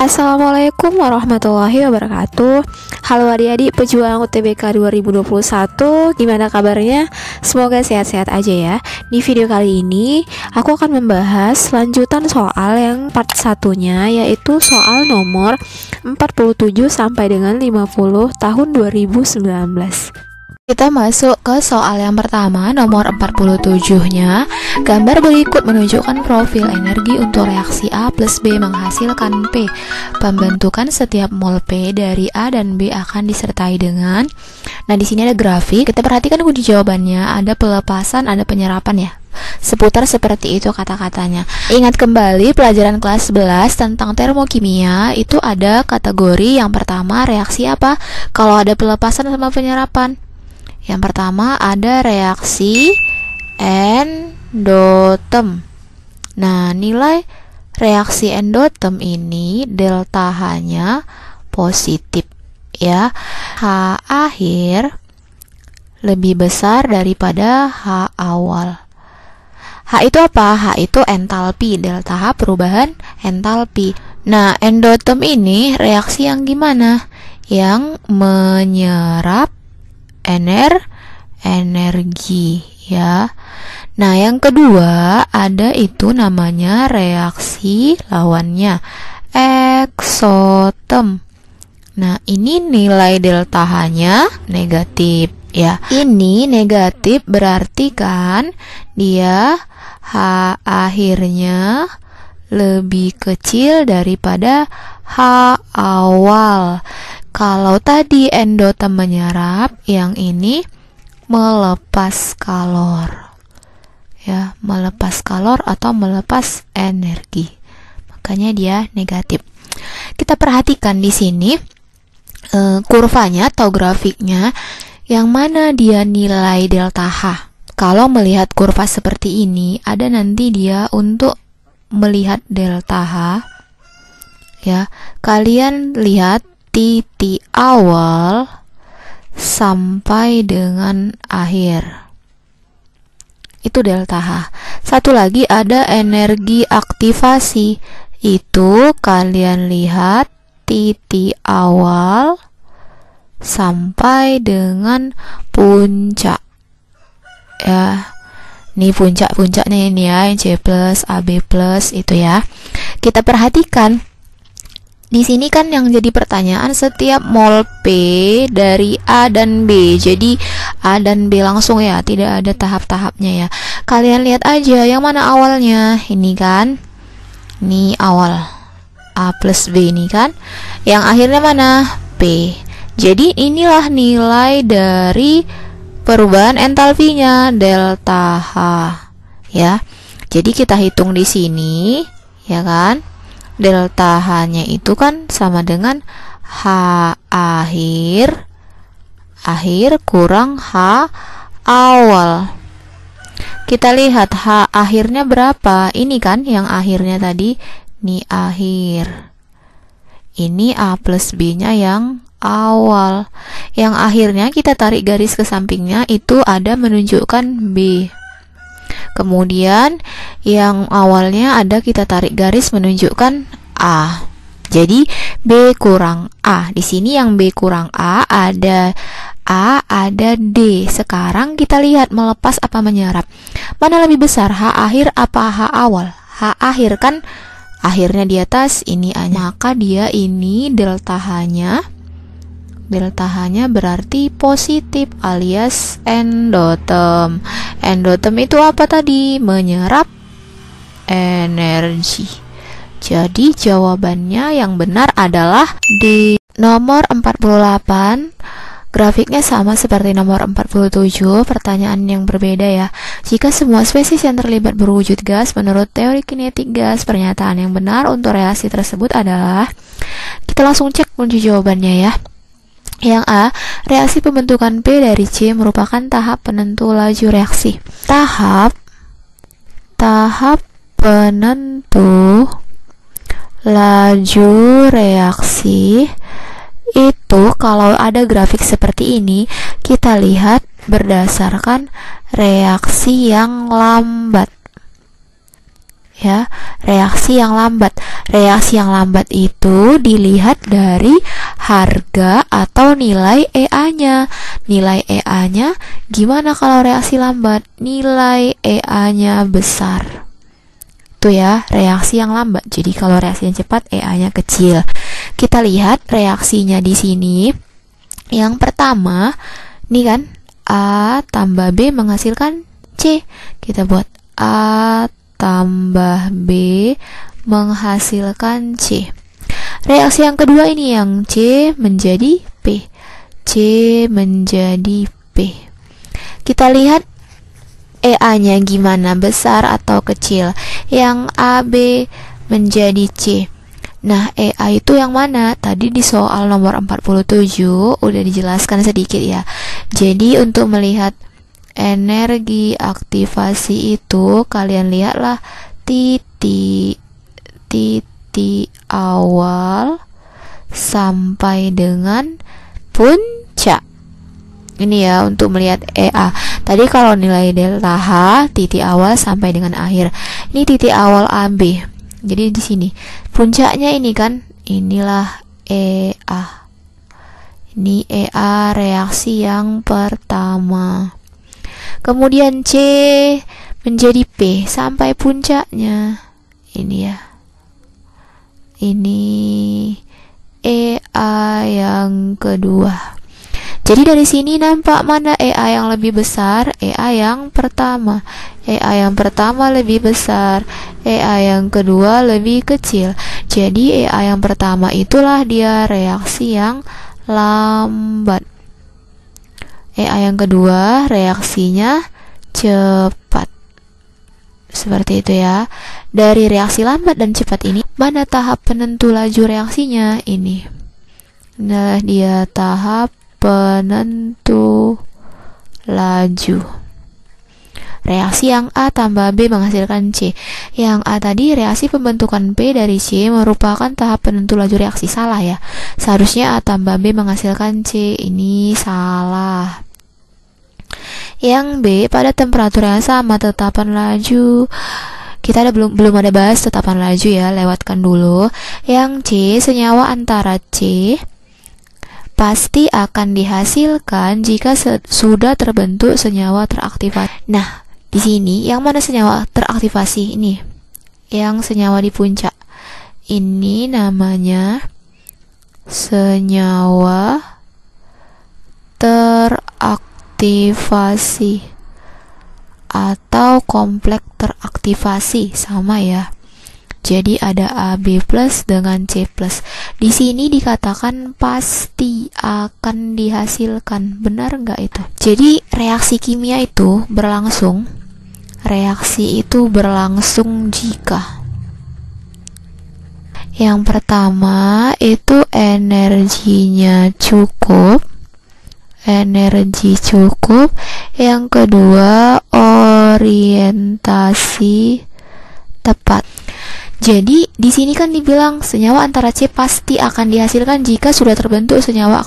Assalamualaikum warahmatullahi wabarakatuh. Halo adik-adik pejuang UTBK 2021, gimana kabarnya? Semoga sehat-sehat aja ya. Di video kali ini aku akan membahas lanjutan soal yang part satunya, yaitu soal nomor 47 sampai dengan 50 tahun 2019. Kita masuk ke soal yang pertama, nomor 47-nya. Gambar berikut menunjukkan profil energi untuk reaksi A plus B menghasilkan P. Pembentukan setiap mol P dari A dan B akan disertai dengan. Nah, di sini ada grafik. Kita perhatikan kunci jawabannya, ada pelepasan, ada penyerapan ya. Seputar seperti itu kata-katanya. Ingat kembali pelajaran kelas 11 tentang termokimia, itu ada kategori yang pertama reaksi apa? Kalau ada pelepasan sama penyerapan. Yang pertama ada reaksi endotem. Nah, nilai reaksi endotem ini delta H-nya positif ya. H akhir lebih besar daripada H awal. H itu apa? H itu entalpi, delta H perubahan entalpi. Nah, endotem ini reaksi yang gimana? Yang menyerap energi ya. Nah, yang kedua ada itu namanya reaksi lawannya, eksotem. Nah, ini nilai delta H-nya negatif ya. Ini negatif berarti kan dia H akhirnya lebih kecil daripada H awal. Kalau tadi endotem menyerap, yang ini melepas kalor. Ya, melepas kalor atau melepas energi. Makanya dia negatif. Kita perhatikan di sini kurvanya atau grafiknya, yang mana dia nilai delta H. Kalau melihat kurva seperti ini, ada nanti dia untuk melihat delta H. Ya, kalian lihat titik awal sampai dengan akhir, itu delta H. Satu lagi ada energi aktivasi, itu kalian lihat titik awal sampai dengan puncak ya. Ini puncak-puncaknya ini ya, yang C plus, AB plus itu ya. Kita perhatikan di sini kan yang jadi pertanyaan setiap mol P dari A dan B. Jadi A dan B langsung ya, tidak ada tahap-tahapnya ya. Kalian lihat aja yang mana awalnya. Ini kan, ini awal A plus B ini kan. Yang akhirnya mana? P. Jadi inilah nilai dari perubahan entalpinya, delta H ya. Jadi kita hitung di sini ya kan. Delta H-nya itu kan sama dengan H akhir kurang H awal. Kita lihat H akhirnya berapa? Ini kan yang akhirnya tadi, ini akhir. Ini A plus B-nya yang awal. Yang akhirnya kita tarik garis ke sampingnya, itu ada menunjukkan B. Kemudian yang awalnya ada kita tarik garis menunjukkan A. Jadi B kurang A. Di sini yang B kurang A ada D. Sekarang kita lihat melepas apa menyerap. Mana lebih besar, H akhir apa H awal? H akhir kan akhirnya di atas, ini A. Maka dia ini delta H-nya berarti positif alias endotem. Endotem itu apa tadi? Menyerap energi. Jadi jawabannya yang benar adalah di nomor 48. Grafiknya sama seperti nomor 47, pertanyaan yang berbeda ya. Jika semua spesies yang terlibat berwujud gas menurut teori kinetik gas, pernyataan yang benar untuk reaksi tersebut adalah, kita langsung cek kunci jawabannya ya. Yang A, reaksi pembentukan P dari C merupakan tahap penentu laju reaksi. Tahap penentu laju reaksi itu kalau ada grafik seperti ini, kita lihat berdasarkan reaksi yang lambat. ya, reaksi yang lambat. Reaksi yang lambat itu dilihat dari harga atau nilai EA-nya. Nilai EA-nya gimana kalau reaksi lambat? Nilai EA-nya besar. Itu ya, reaksi yang lambat. Jadi kalau reaksi yang cepat EA-nya kecil. Kita lihat reaksinya di sini. Yang pertama, ini kan A tambah B menghasilkan C. Kita buat A tambah B menghasilkan C. Reaksi yang kedua ini yang C menjadi P. C menjadi P. Kita lihat EA-nya gimana, besar atau kecil. Yang AB menjadi C. Nah, EA itu yang mana? Tadi di soal nomor 47 udah dijelaskan sedikit ya. Jadi untuk melihat energi aktivasi itu, kalian lihatlah titik awal sampai dengan puncak. Ini ya untuk melihat EA. Tadi kalau nilai delta H, titik awal sampai dengan akhir. Ini titik awal AB. Jadi di sini puncaknya ini kan, inilah EA. Ini EA reaksi yang pertama. Kemudian C menjadi P sampai puncaknya. Ini ya. Ini EA yang kedua. Jadi dari sini nampak mana EA yang lebih besar? EA yang pertama. EA yang pertama lebih besar. EA yang kedua lebih kecil. Jadi EA yang pertama itulah dia reaksi yang lambat. EA yang kedua reaksinya cepat. Seperti itu ya. Dari reaksi lambat dan cepat ini, mana tahap penentu laju reaksinya? Ini. Nah, dia tahap penentu laju. Reaksi yang A tambah B menghasilkan C. Yang A tadi reaksi pembentukan P dari C merupakan tahap penentu laju reaksi. Salah ya. Seharusnya A tambah B menghasilkan C. Ini salah. Yang B, pada temperatur yang sama tetapan laju. Kita belum ada bahas tetapan laju ya, lewatkan dulu. Yang C, senyawa antara C pasti akan dihasilkan jika sudah terbentuk senyawa teraktivasi. Nah, di sini yang mana senyawa teraktivasi ini? Yang senyawa di puncak. Ini namanya senyawa teraktivasi atau kompleks teraktivasi, sama ya. Jadi ada AB plus dengan C plus. Di sini dikatakan pasti akan dihasilkan. Benar nggak itu? Jadi reaksi kimia itu berlangsung. Reaksi itu berlangsung jika yang pertama itu energinya cukup. Energi cukup. Yang kedua orientasi tepat. Jadi di sini kan dibilang senyawa antara C pasti akan dihasilkan jika sudah terbentuk senyawa.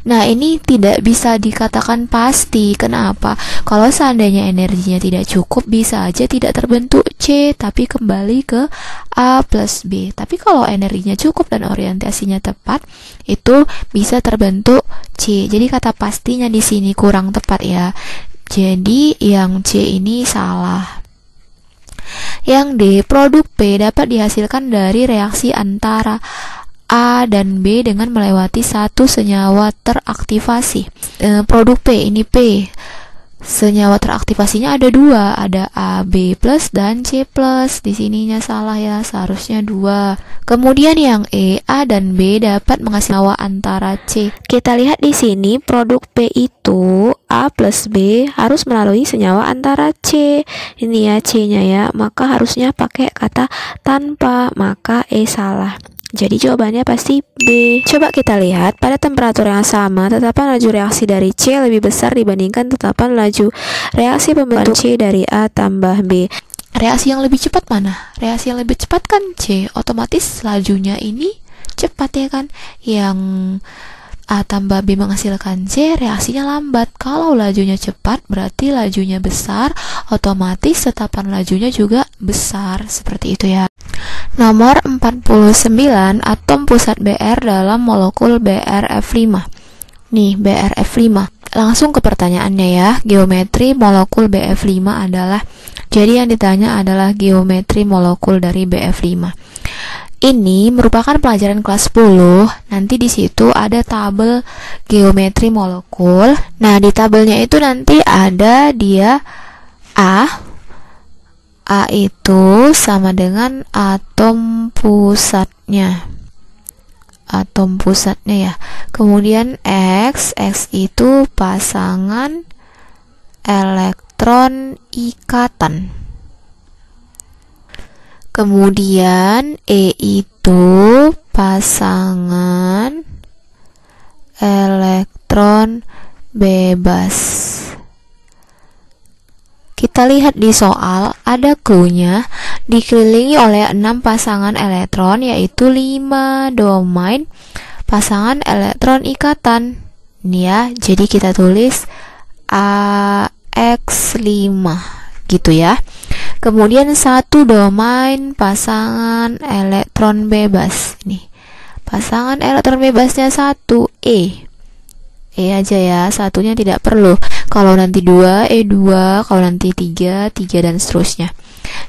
Nah, ini tidak bisa dikatakan pasti. Kenapa? Kalau seandainya energinya tidak cukup, bisa aja tidak terbentuk C, tapi kembali ke A plus B. Tapi kalau energinya cukup dan orientasinya tepat, itu bisa terbentuk C. Jadi kata pastinya di sini kurang tepat ya. Jadi yang C ini salah. Yang D, produk P dapat dihasilkan dari reaksi antara A dan B dengan melewati satu senyawa teraktivasi. Produk P, ini P. Senyawa teraktivasinya ada dua, ada AB plus dan C plus. Di sininya salah ya, seharusnya dua. Kemudian yang E, A dan B dapat menghasilkan senyawa antara C. Kita lihat di sini produk P itu A plus B harus melalui senyawa antara C. Ini ya C-nya ya, maka harusnya pakai kata tanpa, maka E salah. Jadi jawabannya pasti B. Coba kita lihat, pada temperatur yang sama, tetapan laju reaksi dari C lebih besar dibandingkan tetapan laju reaksi pembentuk C dari A tambah B. Reaksi yang lebih cepat mana? Reaksi yang lebih cepat kan C. Otomatis lajunya ini cepat ya kan. Yang A tambah B menghasilkan C, reaksinya lambat. Kalau lajunya cepat, berarti lajunya besar, otomatis tetapan lajunya juga besar. Seperti itu ya. Nomor 49, atom pusat Br dalam molekul BrF5. Nih, BrF5. Langsung ke pertanyaannya ya. Geometri molekul BF5 adalah, jadi yang ditanya adalah geometri molekul dari BF5. Ini merupakan pelajaran kelas 10. Nanti di situ ada tabel geometri molekul. Nah, di tabelnya itu nanti ada dia A itu sama dengan atom pusatnya. Atom pusatnya ya. Kemudian X itu pasangan elektron ikatan. Kemudian E itu pasangan elektron bebas. Kita lihat di soal, ada clue-nya, dikelilingi oleh 6 pasangan elektron, yaitu 5 domain pasangan elektron ikatan. Ini ya, jadi kita tulis AX5 gitu ya. Kemudian 1 domain pasangan elektron bebas. Nih, pasangan elektron bebasnya 1 E aja ya, satunya tidak perlu. Kalau nanti 2, E2, kalau nanti 3 dan seterusnya.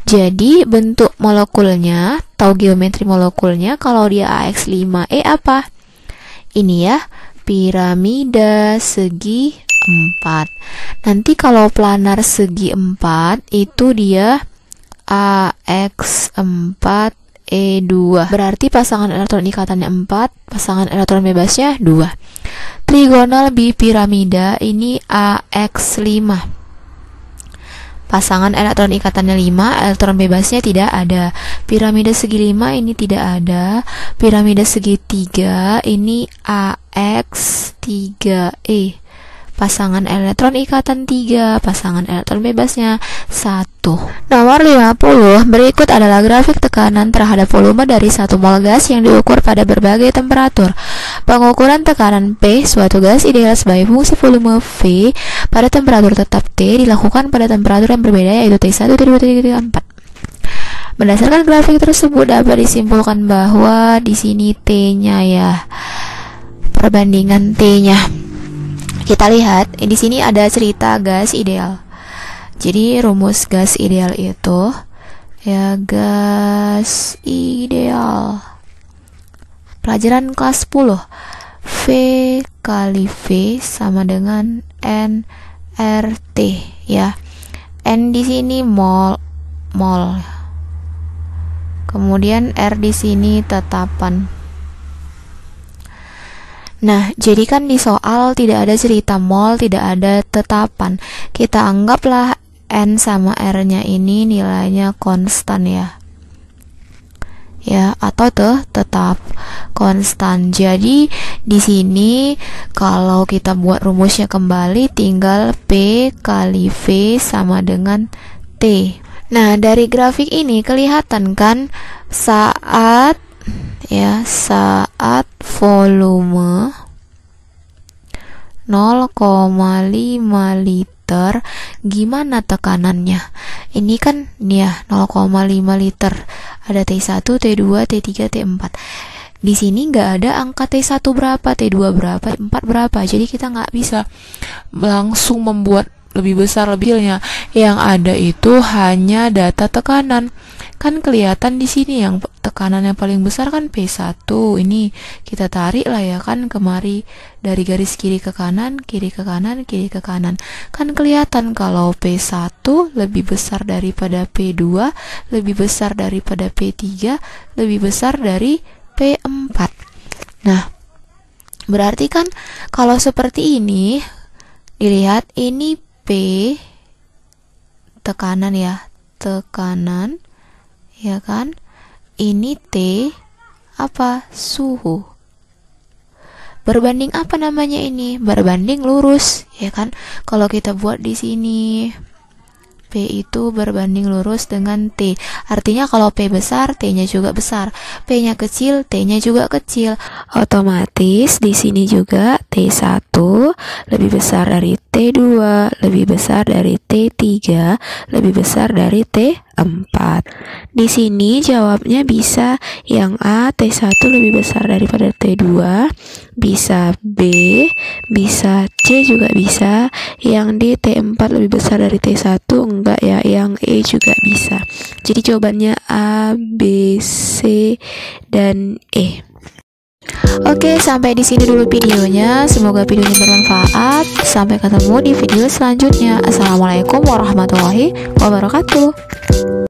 Jadi bentuk molekulnya atau geometri molekulnya kalau dia AX5E apa? Ini ya, piramida segi 4. Nanti kalau planar segi 4 itu dia AX4E2. Berarti pasangan elektron ikatannya 4, pasangan elektron bebasnya 2. Trigonal bipiramida ini AX5. Pasangan elektron ikatannya 5, elektron bebasnya tidak ada. Piramida segi 5 ini tidak ada. Piramida segi 3 ini AX3E. Pasangan elektron ikatan 3, pasangan elektron bebasnya 1. Nomor 50, berikut adalah grafik tekanan terhadap volume dari 1 mol gas yang diukur pada berbagai temperatur. Pengukuran tekanan P suatu gas ideal sebagai fungsi volume V pada temperatur tetap T dilakukan pada temperatur yang berbeda, yaitu T1, T2, T3, T4. Berdasarkan grafik tersebut dapat disimpulkan bahwa di sini T-nya ya, perbandingan T-nya. Kita lihat di sini ada cerita gas ideal. Jadi rumus gas ideal itu ya, gas ideal pelajaran kelas 10, V kali V sama dengan nRT ya. N di sini mol. Kemudian R di sini tetapan. Nah, jadi kan di soal tidak ada cerita mol, tidak ada tetapan. Kita anggaplah N sama R-nya ini nilainya konstan ya. Ya, atau tetap konstan. Jadi di sini kalau kita buat rumusnya kembali tinggal P kali V sama dengan T. Nah, dari grafik ini kelihatan kan saat volume 0,5 liter, gimana tekanannya? Ini kan nih ya 0,5 liter. Ada T1, T2, T3, T4. Di sini nggak ada angka T1 berapa, T2 berapa, T4 berapa. Jadi kita nggak bisa langsung membuat lebih besar lebihnya. Yang ada itu hanya data tekanan. Kan kelihatan di sini yang tekanan yang paling besar kan P1. Ini kita tarik lah ya kan kemari dari garis kiri ke kanan, kiri ke kanan, kiri ke kanan. Kan kelihatan kalau P1 lebih besar daripada P2, lebih besar daripada P3, lebih besar dari P4. Nah, berarti kan kalau seperti ini dilihat ini P tekanan ya, tekanan ya kan, ini T apa, suhu. Berbanding apa namanya ini? Berbanding lurus ya kan. Kalau kita buat di sini P itu berbanding lurus dengan T. Artinya kalau P besar, T-nya juga besar. P-nya kecil, T-nya juga kecil. Otomatis di sini juga T1 lebih besar dari T2, lebih besar dari T3, lebih besar dari T4. Di sini jawabnya bisa yang A, T1 lebih besar daripada T2, bisa B, bisa C juga bisa. Yang D, T4 lebih besar dari T1, enggak ya, yang E juga bisa. Jadi jawabannya A, B, C, dan E. Oke, sampai di sini dulu videonya. Semoga videonya bermanfaat. Sampai ketemu di video selanjutnya. Assalamualaikum warahmatullahi wabarakatuh.